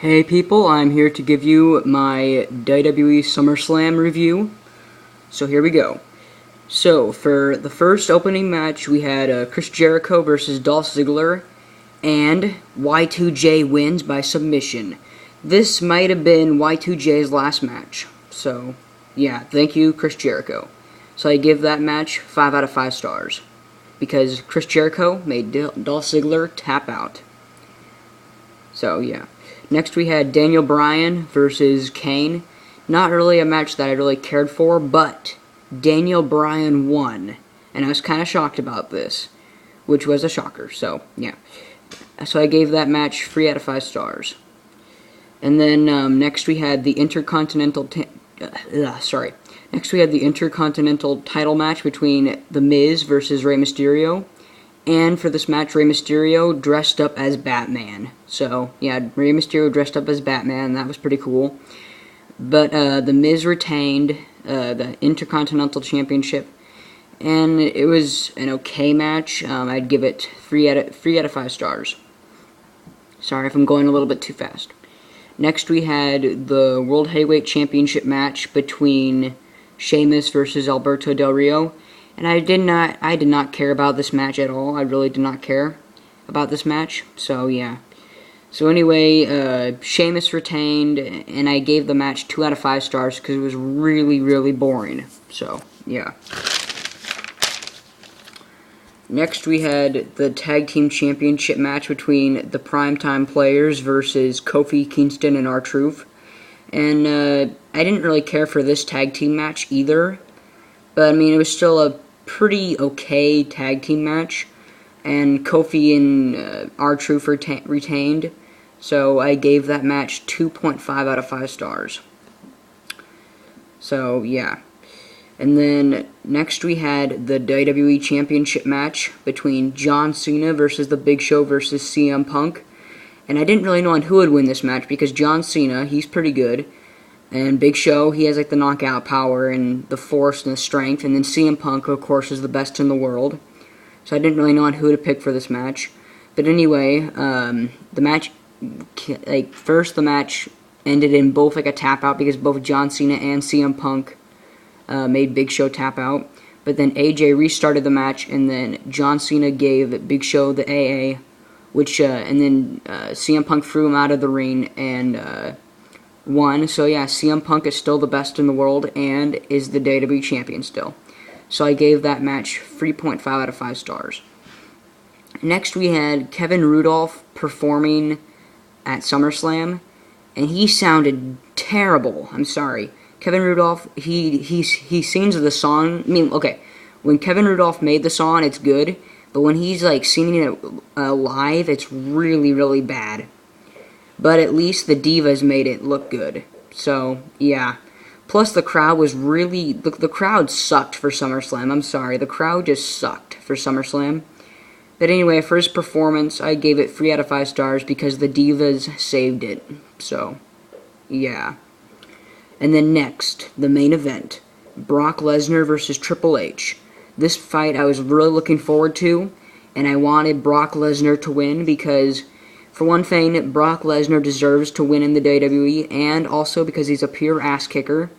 Hey people, I'm here to give you my WWE Summerslam review. So here we go. So for the first opening match, we had Chris Jericho versus Dolph Ziggler, and Y2J wins by submission. This might have been Y2J's last match. So yeah, thank you, Chris Jericho. So I give that match 5 out of 5 stars because Chris Jericho made Dolph Ziggler tap out. So yeah. Next we had Daniel Bryan versus Kane. Not really a match that I really cared for, but Daniel Bryan won. And I was kind of shocked about this, which was a shocker. So, yeah. So I gave that match 3 out of 5 stars. And then next we had the Intercontinental title match between The Miz versus Rey Mysterio. And for this match, Rey Mysterio dressed up as Batman. So, yeah, Rey Mysterio dressed up as Batman. That was pretty cool. But The Miz retained the Intercontinental Championship. And it was an okay match. I'd give it 3 out of 5 stars. Sorry if I'm going a little bit too fast. Next, we had the World Heavyweight Championship match between Sheamus versus Alberto Del Rio. And I did not care about this match at all. I really did not care about this match. So, yeah. So, anyway, Sheamus retained, and I gave the match 2 out of 5 stars because it was really, really boring. So, yeah. Next, we had the Tag Team Championship match between the Primetime Players versus Kofi Kingston and R-Truth. And I didn't really care for this tag team match either. But, I mean, it was still a pretty okay tag team match. And Kofi and R-Truth retained. So, I gave that match 2.5 out of 5 stars. So, yeah. And then, next we had the WWE Championship match between John Cena versus The Big Show versus CM Punk. And I didn't really know who would win this match because John Cena, he's pretty good. And Big Show, he has like the knockout power and the force and the strength. And then CM Punk, of course, is the best in the world. So I didn't really know who to pick for this match. But anyway, the match, first the match ended in both like a tap out because both John Cena and CM Punk made Big Show tap out. But then AJ restarted the match, and then John Cena gave Big Show the AA, and then CM Punk threw him out of the ring and won. So yeah, CM Punk is still the best in the world and is the WWE champion still. So I gave that match 3.5 out of 5 stars. Next we had Kevin Rudolf performing at SummerSlam, and he sounded terrible. I'm sorry. Kevin Rudolf, he sings the song. I mean, okay, when Kevin Rudolf made the song, it's good, but when he's like singing it live, it's really, really bad. But at least the Divas made it look good. So, yeah. Plus, the crowd was really... The crowd sucked for SummerSlam. I'm sorry. The crowd just sucked for SummerSlam. But anyway, for his performance, I gave it 3 out of 5 stars because the Divas saved it. So, yeah. And then next, the main event. Brock Lesnar versus Triple H. This fight I was really looking forward to. And I wanted Brock Lesnar to win because... For one thing, Brock Lesnar deserves to win in the WWE, and also because he's a pure ass kicker.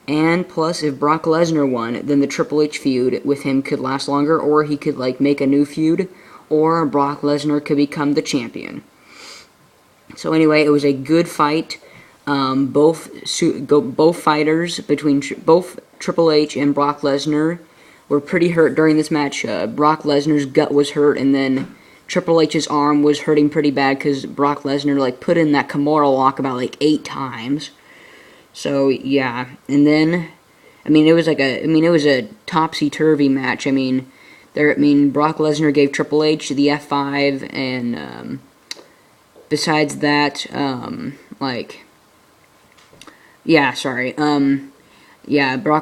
And plus, if Brock Lesnar won, then the Triple H feud with him could last longer, or he could make a new feud, or Brock Lesnar could become the champion. So anyway, it was a good fight. Both fighters between both Triple H and Brock Lesnar were pretty hurt during this match. Brock Lesnar's gut was hurt, and then Triple H's arm was hurting pretty bad because Brock Lesnar put in that Kimura lock about 8 times. So yeah, and then it was a topsy-turvy match. Brock Lesnar gave Triple H the F5, and besides that, Brock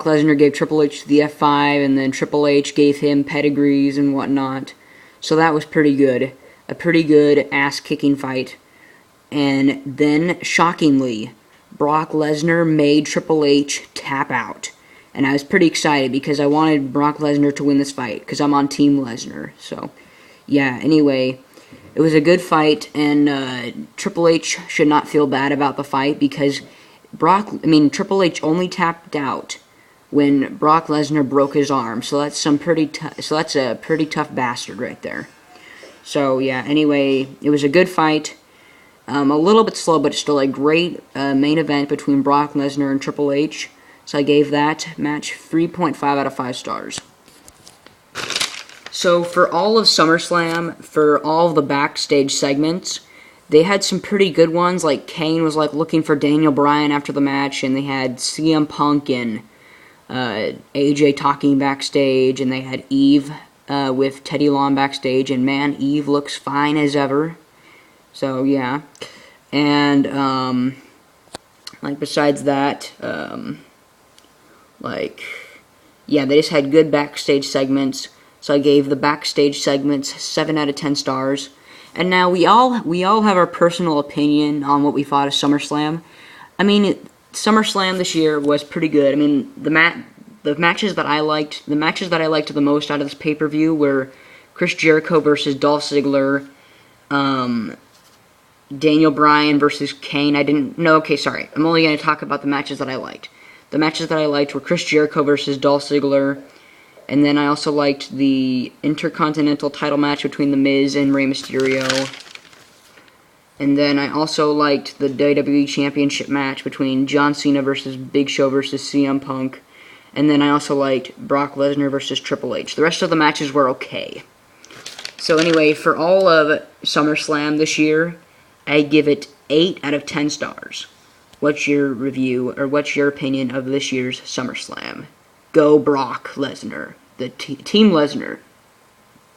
Lesnar gave Triple H the F5, and then Triple H gave him pedigrees and whatnot. So that was pretty good. A pretty good ass-kicking fight. And then, shockingly, Brock Lesnar made Triple H tap out. And I was pretty excited because I wanted Brock Lesnar to win this fight because I'm on Team Lesnar. So, yeah, anyway, It was a good fight, and Triple H should not feel bad about the fight because Triple H only tapped out when Brock Lesnar broke his arm. So that's a pretty tough bastard right there. So yeah, anyway, it was a good fight. A little bit slow, but still a great main event between Brock Lesnar and Triple H. So I gave that match 3.5 out of 5 stars. So for all of SummerSlam, for all of the backstage segments, they had some pretty good ones. Like Kane was looking for Daniel Bryan after the match, and they had CM Punk and AJ talking backstage, and they had Eve with Teddy Long backstage, and man, Eve looks fine as ever. So yeah, and besides that, yeah, they just had good backstage segments. So I gave the backstage segments 7 out of 10 stars. And now we all have our personal opinion on what we thought of SummerSlam. SummerSlam this year was pretty good. The matches that I liked the most out of this pay-per-view were Chris Jericho versus Dolph Ziggler, Daniel Bryan versus Kane. I'm only going to talk about the matches that I liked. The matches that I liked were Chris Jericho versus Dolph Ziggler, and then I also liked the Intercontinental title match between The Miz and Rey Mysterio. And then I also liked the WWE Championship match between John Cena versus Big Show versus CM Punk. And then I also liked Brock Lesnar versus Triple H. The rest of the matches were okay. So anyway, for all of SummerSlam this year, I give it 8 out of 10 stars. What's your review, or what's your opinion of this year's SummerSlam? Go Brock Lesnar. Team Lesnar.